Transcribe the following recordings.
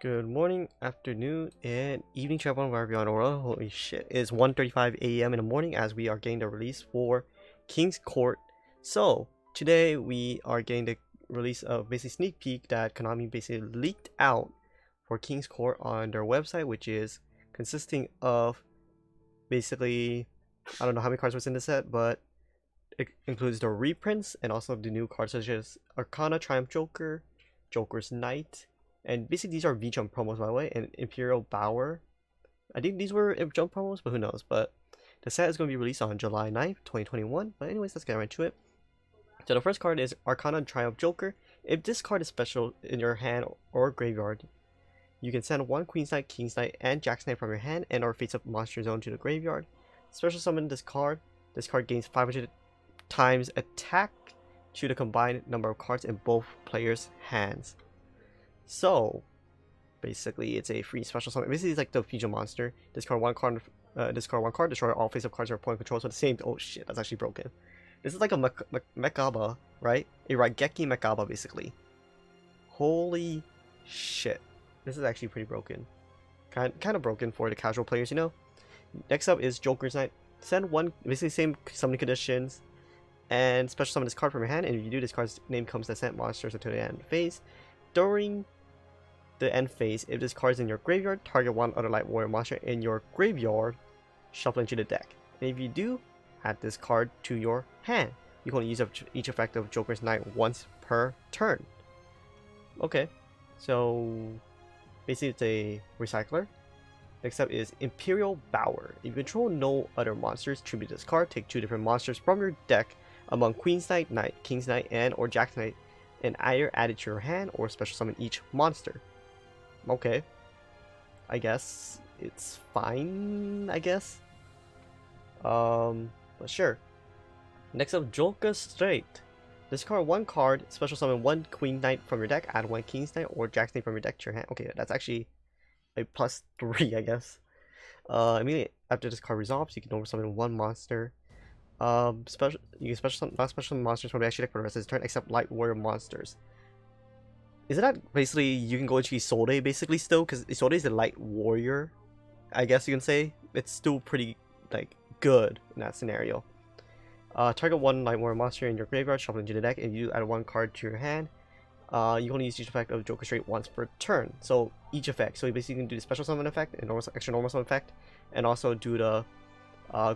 Good morning, afternoon, and evening to everyone wherever you are in the world. Holy shit. It's 1:35 a.m. in the morning as we are getting the release for King's Court. So, today we are getting the release of basically sneak peek that Konami basically leaked out for King's Court on their website, which is consisting of basically, I don't know how many cards was in the set, but it includes the reprints and also the new cards such as Arcana, Triumph Joker, Joker's Knight, and basically these are V-Jump promos by the way, and Imperial Bower. I think these were Jump promos, but who knows. But the set is going to be released on July 9th, 2021. But anyways, let's get right to it. So the first card is Arcana Triumph Joker. If this card is special in your hand or graveyard, you can send one Queen's Knight, King's Knight, and Jack's Knight from your hand and or face-up monster zone to the graveyard. Special summon this card. This card gains 500 times attack to the combined number of cards in both players' hands. So basically it's a free special summon. Basically it's like the fusion monster. Discard one card, destroy all face-up cards or point control. So the same. Oh shit, that's actually broken. This is like a Mekaba, right? A Raigeki Mekaba basically. Holy shit. This is actually pretty broken. Kind of broken for the casual players, you know? Next up is Joker's Knight. Send one, basically same summoning conditions, and special summon this card from your hand, and if you do, this card's name comes to send monsters until the end phase. During the end phase, if this card is in your graveyard, target one other Light Warrior monster in your graveyard, shuffle into the deck. And if you do, add this card to your hand. You can only use up each effect of Joker's Knight once per turn. Okay, so basically it's a recycler. Next up is Imperial Bower. If you control no other monsters, tribute this card. Take two different monsters from your deck among Queen's Knight, Knight, King's Knight, and or Jack's Knight, and either add it to your hand or special summon each monster. Okay, I guess it's fine, I guess. But sure. Next up, Joker Straight. Discard one card, special summon one Queen Knight from your deck, add one King's Knight or Jack's Knight from your deck to your hand. Okay, that's actually a +3, I guess. Immediately after this card resolves, you can over summon one monster. You can not special summon monsters from the extra deck for the rest of the turn except Light Warrior monsters. Isn't that basically you can go into Isolde basically still, because Isolde is the Light Warrior, I guess you can say. It's still pretty like good in that scenario. Target one Light Warrior monster in your graveyard, shuffle into the deck, and you add one card to your hand. You can only use each effect of Joker Straight once per turn. So each effect. So you basically can do the special summon effect and extra normal summon effect, and also do the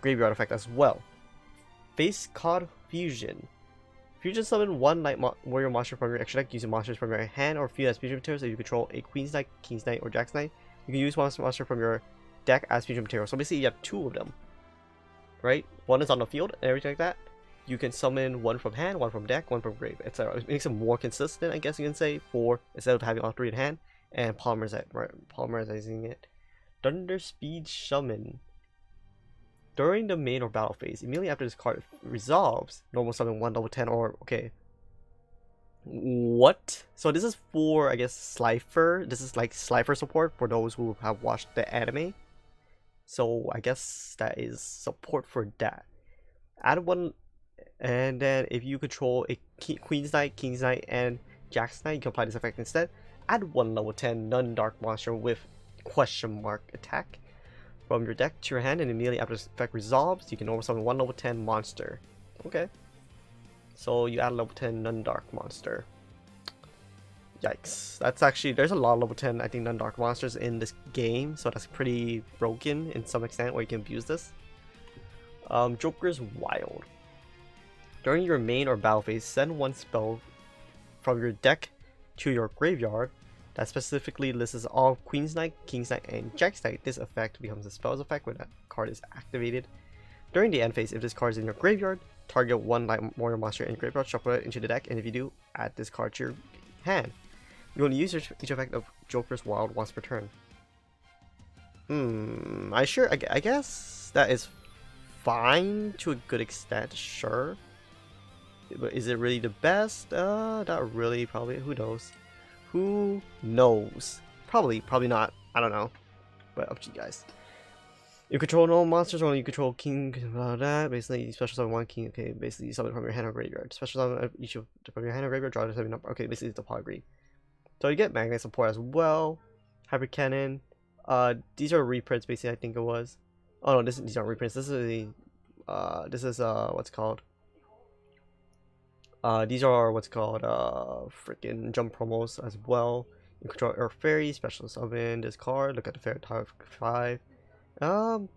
graveyard effect as well. Face card fusion. Fusion summon one Light Warrior monster from your extra deck using monsters from your hand or field as fusion materials. If you control a Queen's Knight, King's Knight, or Jack's Knight, you can use one monster from your deck as fusion material. So basically you have two of them, right? One is on the field and everything like that. You can summon one from hand, one from deck, one from grave, etc. It makes it more consistent, I guess you can say, for instead of having all three in hand and polymerizing it. Thunder Speed Summon. During the main or battle phase, immediately after this card resolves, normal summon one level 10 or okay. What? So this is for, I guess, Slifer. This is like Slifer support for those who have watched the anime. So I guess that is support for that. Add one, and then if you control a Queen's Knight, King's Knight, and Jack's Knight, you can apply this effect instead. Add one level 10 non-dark monster with question mark attack from your deck to your hand, and immediately after this effect resolves, you can over summon one level 10 monster. Okay. So you add a level 10 non-dark monster. Yikes. That's actually, there's a lot of level 10, I think, non-dark monsters in this game, so that's pretty broken in some extent where you can abuse this. Joker's Wild. During your main or battle phase, send one spell from your deck to your graveyard that specifically lists all Queen's Knight, King's Knight, and Jack's Knight. This effect becomes a spell's effect when that card is activated. During the end phase, if this card is in your graveyard, target one Light Warrior monster in your graveyard, shuffle it into the deck, and if you do, add this card to your hand. You only use each effect of Joker's Wild once per turn. I guess that is fine to a good extent, sure. But is it really the best? Not really, probably. Who knows? Who knows? Probably not. I don't know. But up to you guys. You control no monsters, or you control king, that. Basically, you special summon one king. Okay, basically, you summon from your hand or graveyard. Special summon each from your hand or graveyard, draw the same number. Okay, basically, it's the polygree. So you get magnet support as well. Hyper Cannon. These are reprints basically. I think it was. Oh no, these aren't reprints. This is what's called. These are what's called freaking jump promos as well. You control Earth Fairy, special summon this card. Look at the Fairy Type 5.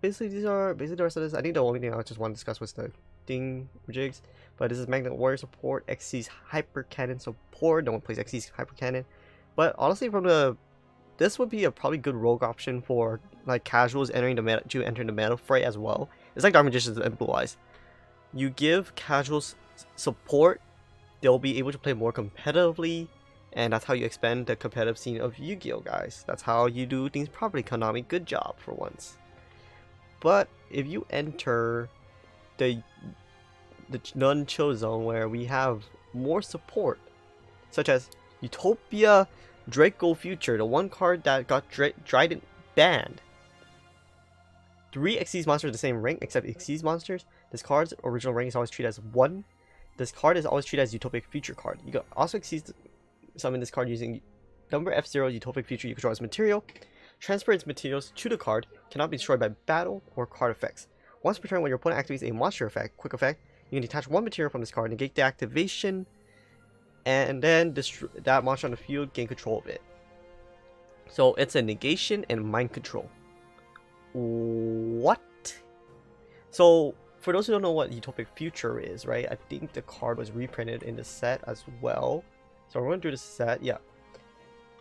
Basically these are basically the rest of this. I think the only thing I just want to discuss was the thing jigs. But this is Magnet Warrior support, Xyz Hyper Cannon support. No one plays Xyz Hyper Cannon. But honestly, this would be a probably good rogue option for like casuals entering the meta fray as well. It's like Dark Magicians and Blue Eyes. You give casuals support, they'll be able to play more competitively, and that's how you expand the competitive scene of Yu-Gi-Oh, guys. That's how you do things properly, Konami. Good job for once. But if you enter the non-chill zone where we have more support, such as Utopia Draco Future, the one card that got Trident banned. 3 Xyz monsters in the same ring, except Xyz monsters. This card's original rank is always treated as 1. This card is always treated as Utopic Future card. You can also Xyz summon this card using number F0 Utopic Future you control as material. Transfer its materials to the card, cannot be destroyed by battle or card effects. Once per turn, when your opponent activates a monster effect, quick effect, you can detach 1 material from this card, negate the activation, and then that monster on the field, gain control of it. So it's a negation and mind control. What? So for those who don't know what Utopic Future is, right? I think the card was reprinted in the set as well. So we're going to do the set, yeah.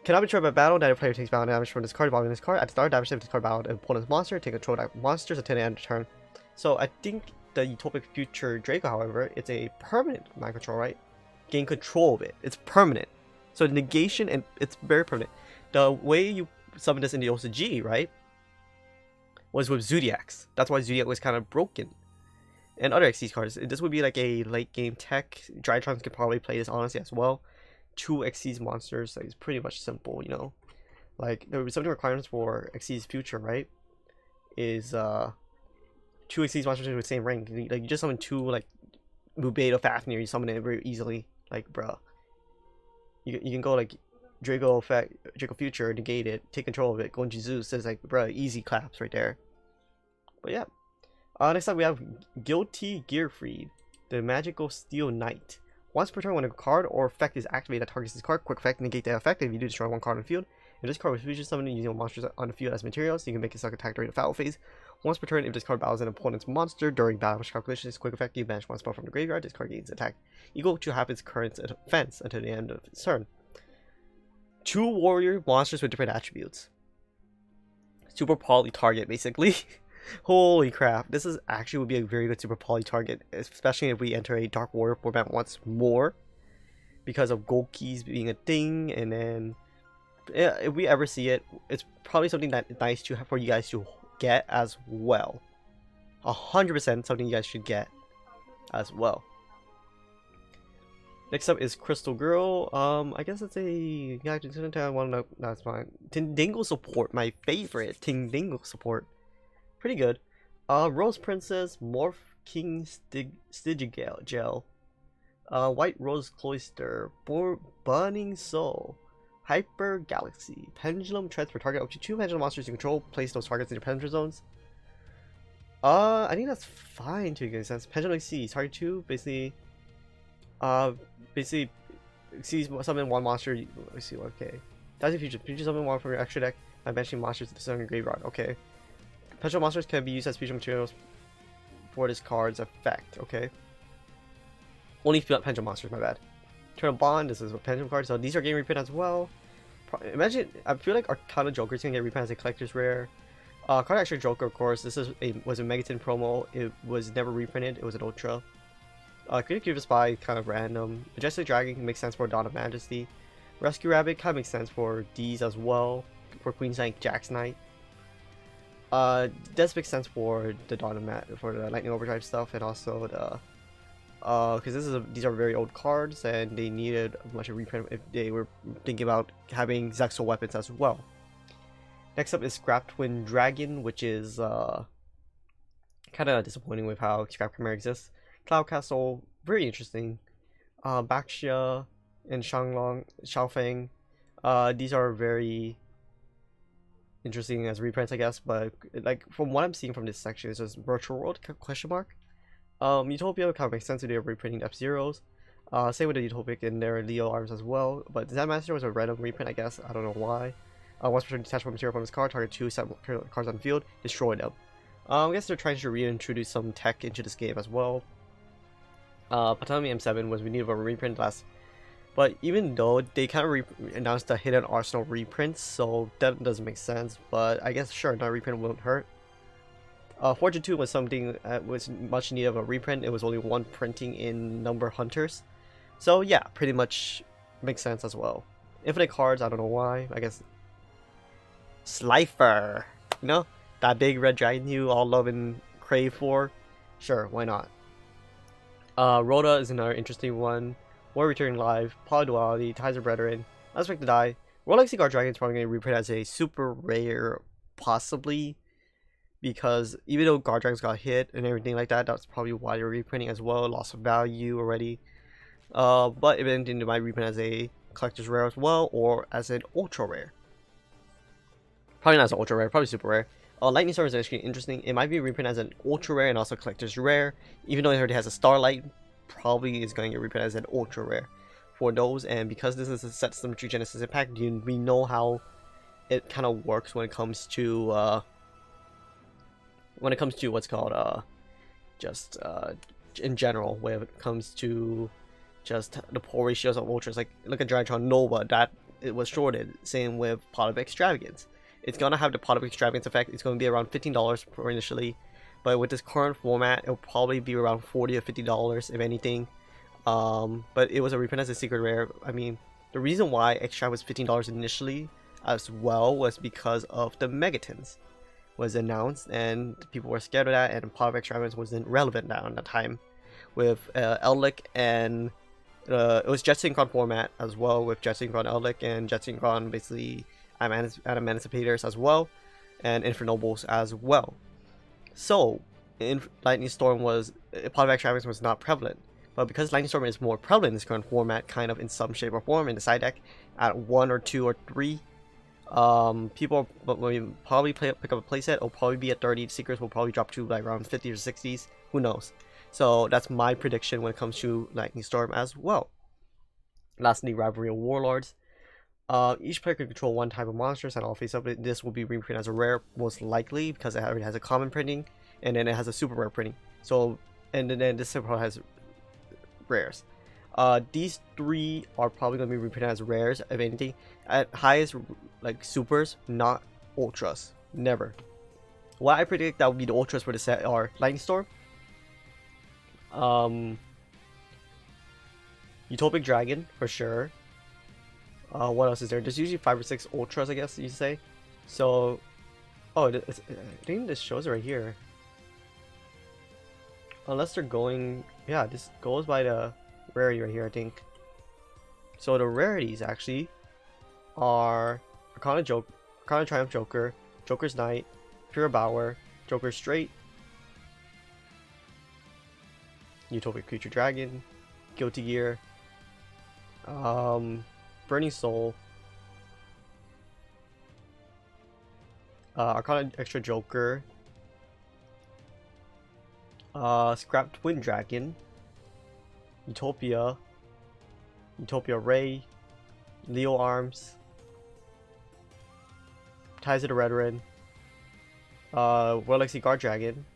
Cannot be destroyed by battle, that a player takes battle damage from this card involving this card. At the start of damage, if this card battled an opponent's monster, take control of that monster's until the end of the turn. So I think the Utopic Future Draco, however, it's a permanent mind control, right? Gain control of it. It's permanent. So negation, and it's very permanent. The way you summon this in the OCG, right, was with Zodiacs. That's why Zodiac was kind of broken. And other Xyz cards. This would be like a late game tech. Drytrons could probably play this honestly as well. 2 Xyz monsters. Like, it's pretty much simple, you know. Like, there would be some requirements for Xyz Future, right? Is 2 Xyz monsters in the same rank. Like, you just summon 2 like Bubeta Fafnir, you summon it very easily. Like, bruh. You can go like Draco effect, Draco Future, negate it, take control of it, go into Zeus. It's like, bruh, easy claps right there. But yeah. Next up we have Guilty Gearfried, the Magical Steel Knight. Once per turn, when a card or effect is activated that targets this card, quick effect, negate the effect if you do destroy 1 card on the field. If this card was fusion summoned using monsters on the field as materials, you can make it suck attack during the battle phase. Once per turn, if this card battles an opponent's monster during battle calculations, quick effect, you banish 1 spell from the graveyard. This card gains attack equal to half its current defense until the end of its turn. 2 warrior monsters with different attributes. Super poly target, basically. Holy crap, this is actually would be a very good super poly target, especially if we enter a Dark Warrior format once more, because of gold keys being a thing. And then if we ever see it, it's probably something that is nice to have for you guys to get as well. 100% something you guys should get as well. Next up is Crystal Girl. I guess it's a that's fine. Tindingle support, my favorite Tindingle support. Pretty good. Rose Princess, Morph King Stigigel, White Rose Cloister, Burning Soul, Hyper Galaxy, Pendulum Transfer, target up to 2 pendulum monsters you control, place those targets in your pendulum zones. I think that's fine to get sense. Pendulum X, target 2, basically sees summon 1 monster. Let's see, okay. That's a future summon 1 from your extra deck by banishing monsters to the center of your graveyard. Okay. Pendulum monsters can be used as fusion materials for this card's effect, okay? Only pendulum monsters, my bad. Eternal Bond, this is a pendulum card, so these are getting reprint as well. Imagine, I feel like Arcana Joker is gonna get reprint as a collector's rare. Card Extra Joker, of course, this was a Megaton promo. It was never reprinted, it was an Ultra. Creative Spy, kind of random. Majestic Dragon makes sense for Dawn of Majesty. Rescue Rabbit kind of makes sense for these as well, for Queen's Knight, Jack's Knight. Does make sense for the for the Lightning Overdrive stuff, and also the because these are very old cards and they needed a bunch of reprint if they were thinking about having Zexal weapons as well. Next up is Scrap Twin Dragon, which is kind of disappointing with how Scrap Chimera exists. Cloud Castle, very interesting. Baxia and Xiaofeng, these are very interesting as reprints, I guess. But like from what I'm seeing from this section, it's just virtual world question mark. Utopia kind of makes sense to do reprinting F-Zeros. Same with the Utopic in their Leo arms as well. But Zen Master was a random reprint, I guess. I don't know why. Once per turn, detach one material from his card, target 2 set cards on the field, destroy them. I guess they're trying to reintroduce some tech into this game as well. Patami M7 was renewed for a reprint last. But even though they kind of announced the Hidden Arsenal reprints, so that doesn't make sense. But I guess sure, not reprint won't hurt. Fortune 2 was something that was much needed of a reprint. It was only one printing in Number Hunters. So yeah, pretty much makes sense as well. Infinite cards, I don't know why. I guess Slifer, you know, that big red dragon you all love and crave for. Sure, why not? Rhoda is another interesting one. War Returning Live, Polyduality, Ties of Brethren, Unexpected Die. World Legacy Guard Dragon is probably going to reprint as a super rare, possibly, because even though Guard Dragons got hit and everything like that, that's probably why they're reprinting as well. Loss of value already. But if anything, they might reprint as a collector's rare as well, or as an ultra rare. Probably not as an ultra rare, probably super rare. Lightning Storm is actually interesting. It might be reprint as an ultra rare and also collector's rare. Even though it already has a Starlight, probably is going to reprint as an ultra rare for those. And because this is a set symmetry Genesis Impact, we know how it kind of works when it comes to what's called just in general, when it comes to just the poor ratios of ultras. Like look at Dragtron Nova, that it was shorted. Same with Pot of Extravagance. It's gonna have the Pot of Extravagance effect. It's gonna be around $15 for initially, but with this current format, it'll probably be around $40 or $50 if anything. But it was a reprint as a secret rare. I mean, the reason why Extra was $15 initially as well was because of the Megatons was announced, and people were scared of that, and Pot of Extravagance wasn't relevant at that time. With Eldlik and it was Jet Synchron format as well, with Jet Synchron Eldlik and Jet Synchron basically Emancipators as well, and Infernobles as well. So, Lightning Storm was Pot of Extravagance was not prevalent, but because Lightning Storm is more prevalent in this current format, kind of in some shape or form in the side deck at 1 or 2 or 3, people will probably pick up a playset. It'll probably be at 30. Secrets will probably drop to like around 50s or 60s. Who knows? So that's my prediction when it comes to Lightning Storm as well. Lastly, Rivalry and Warlords. Each player can control one type of monsters, and all face up. This will be reprinted as a rare, most likely, because it already has a common printing, and then it has a super rare printing. So, and then this super has rares. These 3 are probably going to be reprinted as rares, if anything. At highest, like supers, not ultras. Never. What I predict that would be the ultras for the set are Lightning Storm, Utopic Dragon for sure. What else is there? There's usually 5 or 6 ultras, I guess you say. So, oh, I think this shows it right here. Unless they're going, yeah, this goes by the rarity right here, I think. So the rarities actually are Arcana Triumph Joker, Joker's Knight, Imperial Bower, Joker's Straight, Utopic Creature Dragon, Guilty Gear, Burning Soul, Arcana Extra Joker, Scrap Twin Dragon, Utopia Ray, Leo Arms, Ties of the Brethren, World Legacy Guard Dragon,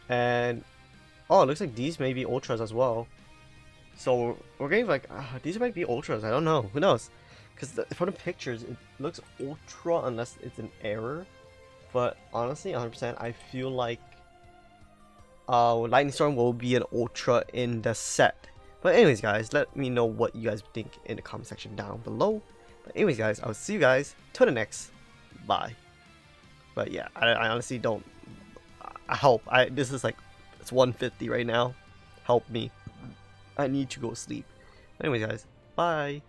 and oh, it looks like these may be ultras as well. So we're getting like these might be ultras. I don't know. Who knows? Because from the pictures, it looks ultra unless it's an error. But honestly, 100%, I feel like Lightning Storm will be an ultra in the set. But anyways, guys, let me know what you guys think in the comment section down below. But anyways, guys, I'll see you guys till the next. Bye. But yeah, I honestly don't. I hope this is like it's 1:50 right now. Help me. I need to go sleep. Anyways, guys, bye.